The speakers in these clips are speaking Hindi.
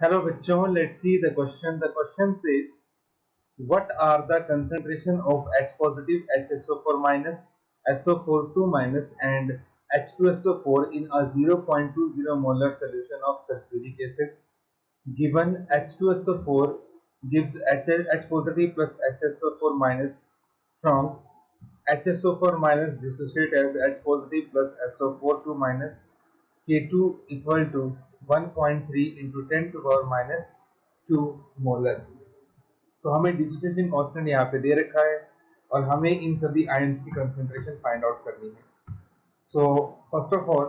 Hello बच्चों, let's see the question. The question says, what are the concentration of H positive, HSO4 minus, SO42 minus and H2SO4 in a 0.20 molar solution of sulfuric acid? Given H2SO4 gives H positive plus HSO4 minus strong, HSO4 minus dissociate as H positive plus SO42 minus K2 equal to 1.3 into 10 to power minus 2 molar. तो हमें डिसोसिएशन कांस्टेंट यहाँ पे दे रखा है और हमें इन सभी आयंस की कंसंट्रेशन फाइंड आउट करनी है। So first of all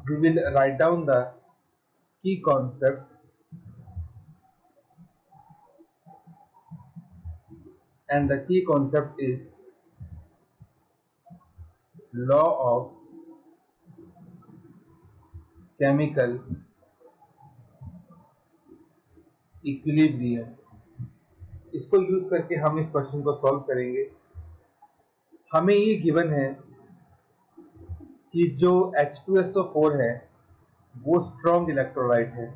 we will write down the key concept and the key concept is law of chemical equilibrium. इसको यूज करके हम इस क्वेश्चन को सॉल्व करेंगे। हमें ये गिवन है कि जो H2SO4 है वो स्ट्रॉन्ग इलेक्ट्रोलाइट है,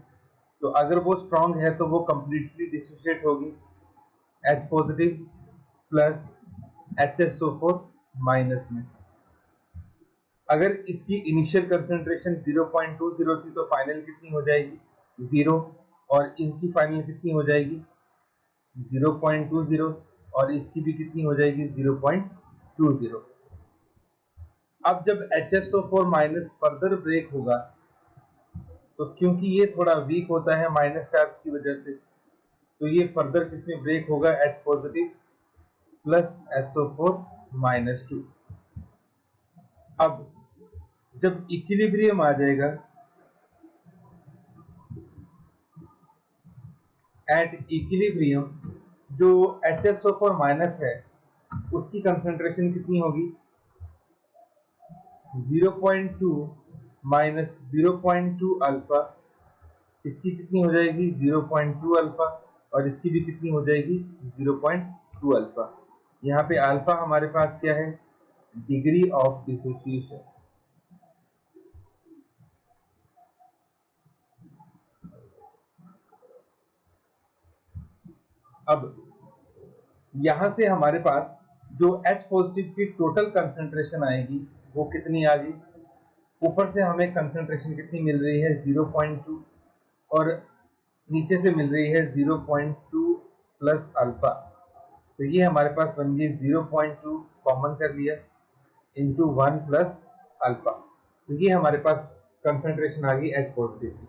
तो अगर वो स्ट्रॉन्ग है तो वो कंप्लीटली डिसोसिएट होगी H positive plus HSO4 minus में। अगर इसकी इनिशियल कंसंट्रेशन 0.20 थी तो फाइनल कितनी हो जाएगी 0, और इनकी फाइनल कितनी हो जाएगी 0.20, और इसकी भी कितनी हो जाएगी 0.20। अब जब HSO4 माइनस फर्दर ब्रेक होगा तो क्योंकि ये थोड़ा वीक होता है माइनस चार्ज की वजह से, तो ये फर्दर किसमें ब्रेक होगा H positive plus SO4 minus 2। अब जब इक्विलिब्रियम आ जाएगा एट इक्विलिब्रियम, जो HSO4 माइनस है उसकी कंसंट्रेशन कितनी होगी 0.2 माइनस 0.2 अल्फा, इसकी कितनी हो जाएगी 0.2 अल्फा, और इसकी भी कितनी हो जाएगी 0.2 अल्फा। यहाँ पे अल्फा हमारे पास क्या है डिग्री ऑफ डिसोसिएशन। अब यहां से हमारे पास जो H पॉजिटिव की टोटल कंसंट्रेशन आएगी वो कितनी आ गई, ऊपर से हमें कंसंट्रेशन कितनी मिल रही है 0.2, और नीचे से मिल रही है 0.2 प्लस अल्फा, तो ये हमारे पास बन गई 0.2 कॉमन कर लिया इंटू 1 प्लस अल्फा, तो ये हमारे पास कंसंट्रेशन आ गई H पॉजिटिव की।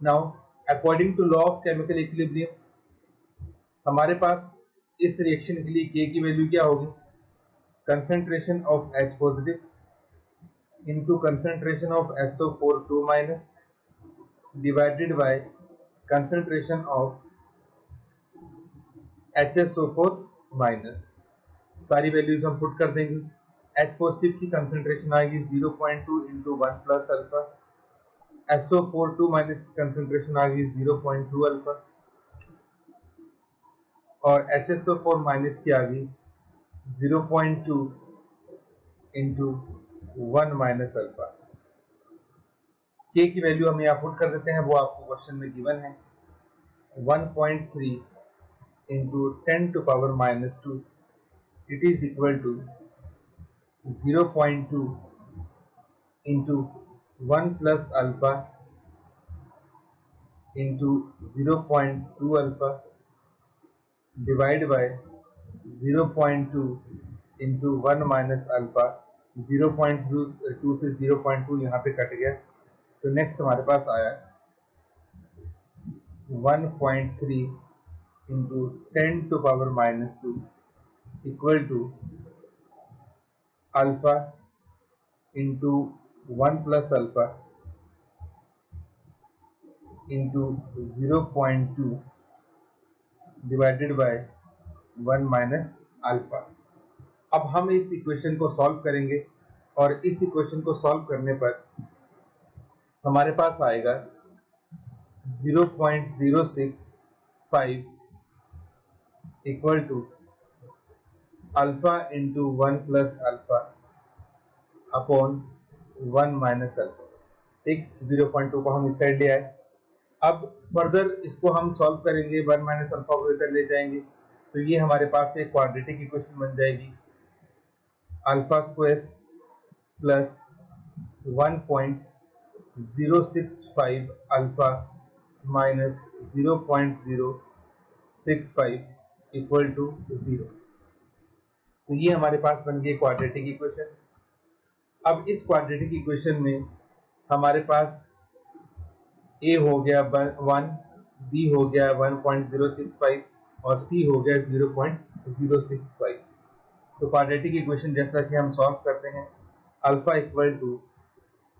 Now according to law of chemical equilibrium हमारे पास इस रिएक्शन के लिए K की वैल्यू क्या होगी, concentration of H positive into concentration of SO4 minus divided by concentration of HSO4 minus. सारी वैल्यूज हम पुट कर देंगे। H पॉजिटिव की कंसंट्रेशन आएगी 0.2 into 1 plus alpha, SO42 minus की कंसंट्रेशन आ गई 0.2 अल्फा, और HSO4 माइनस की आ गई 0.2 इंटू 1 माइनस अल्फा। K की वैल्यू हम यहाँ पुट कर देते हैं, वो आपको क्वेश्चन में गिवन है 1.3 into 10 to power minus 2, it is equal to 0.2 into 1 plus alpha into 0.2 alpha divide by 0.2 into 1 minus alpha. 0.2 से 0.2 यहाँ पे कट गया, तो नेक्स्ट हमारे पास आया 1.3 into 10 to power minus 2 equal to alpha into 1 plus alpha into 0.2 divided by 1 minus alpha. अब हम इस इक्वेशन को सॉल्व करेंगे, और इस इक्वेशन को सॉल्व करने पर हमारे पास आएगा 0.065 equal to alpha into 1 plus alpha upon 1 minus alpha. ठीक, 0.2 को हम इस साइड ले आए, अब फर्दर इसको हम सॉल्व करेंगे, 1 माइनस अल्फा को इधर ले जाएंगे तो ये हमारे पास एक क्वाड्रेटिक इक्वेशन बन जाएगी, alpha square plus 1.065 alpha minus 0.065 equal to 0। तो ये हमारे पास बन गई क्वाड्रेटिक इक्वेशन। अब इस क्वाड्रेटिक इक्वेशन में हमारे पास a हो गया 1, b हो गया 1.065 और c हो गया 0.065। तो क्वाड्रेटिक इक्वेशन जैसा कि हम सॉल्व करते हैं, alpha equal to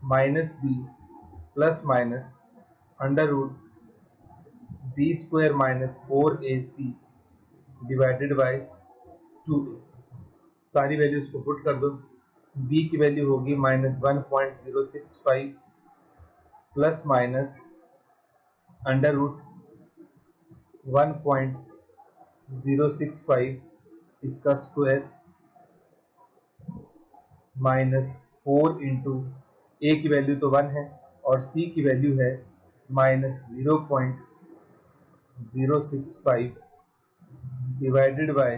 minus b plus minus under root b square minus 4ac divided by 2a। सारी वैल्यूज को पुट कर दो। b की वैल्यू होगी -1.065 प्लस माइनस अंडर रूट 1.065 इसका स्क्वायर माइनस 4 इंटू ए की वैल्यू तो 1 है और सी की वैल्यू है -0.065 डिवाइडेड बाय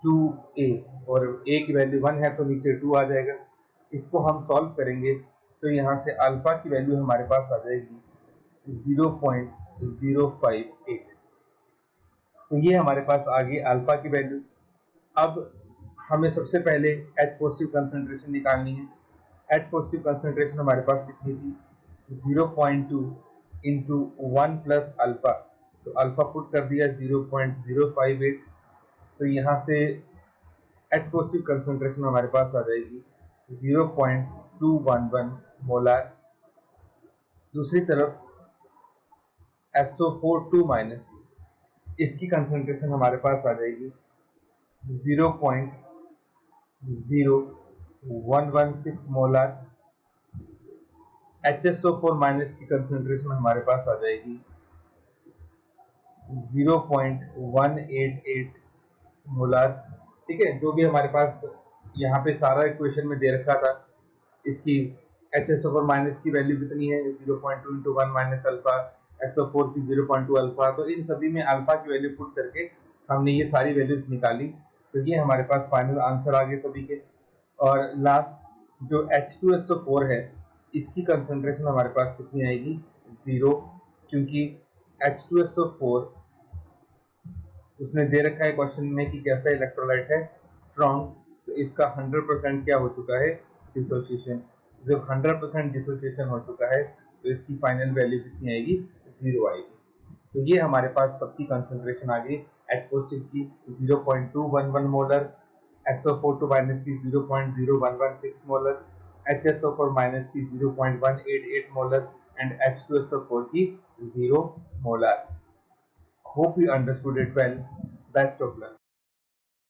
2a और a की वैल्यू 1 है तो नीचे 2 आ जाएगा। इसको हम सॉल्व करेंगे तो यहाँ से अल्फा की वैल्यू हमारे पास आ जाएगी 0.058। तो ये हमारे पास आ गई अल्फा की वैल्यू। अब हमें सबसे पहले H पॉजिटिव कंसंट्रेशन निकालनी है। H पॉजिटिव कंसंट्रेशन हमारे पास कितनी थी, 0.2 इंटू 1 प्लस अल्फा, तो अल्फा पुट कर दिया 0.058। तो यहाँ से H पॉजिटिव कंसंट्रेशन हमारे पास आ जाएगी 0.211 मोलार। दूसरी तरफ SO4 माइनस, इसकी कंसंट्रेशन हमारे पास आ जाएगी 0.0116 मोलार। HSO4 माइनस की कंसंट्रेशन हमारे पास आ जाएगी 0.188 मोलार। ठीक है, जो भी हमारे पास यहाँ पे सारा इक्वेशन में दे रखा था, इसकी HSO4 माइनस की वैल्यू कितनी है 0.2 इंटू 1 माइनस अल्फा, SO4 की 0.2 अल्फा, तो इन सभी में अल्फा की वैल्यू पुट करके हमने ये सारी वैल्यूज निकाली। तो ये हमारे पास फाइनल आंसर आ गए सभी के। और लास्ट जो H2SO4 है, इसकी कंसंट्रेशन हमारे पास कितनी आएगी 0, क्योंकि H2SO4 उसने दे रखा है क्वेश्चन में कि कैसा इलेक्ट्रोलाइट है, स्ट्रॉन्ग, तो इसका 100% क्या हो चुका है, डिसोसिएशन। जब 100% डिसोसिएशन हो चुका है तो इसकी फाइनल वैल्यू कितनी आएगी, 0 आएगी। तो ये हमारे पास सबकी कंसंट्रेशन आ गई। H पॉजिटिव की 0.211 मोलर, SO4 माइनस की 0.0116 मोलर, HSO4 माइनस की 0.188 मोलर एंड H2SO4 की 0 molar. Hope you understood it well. Best of luck.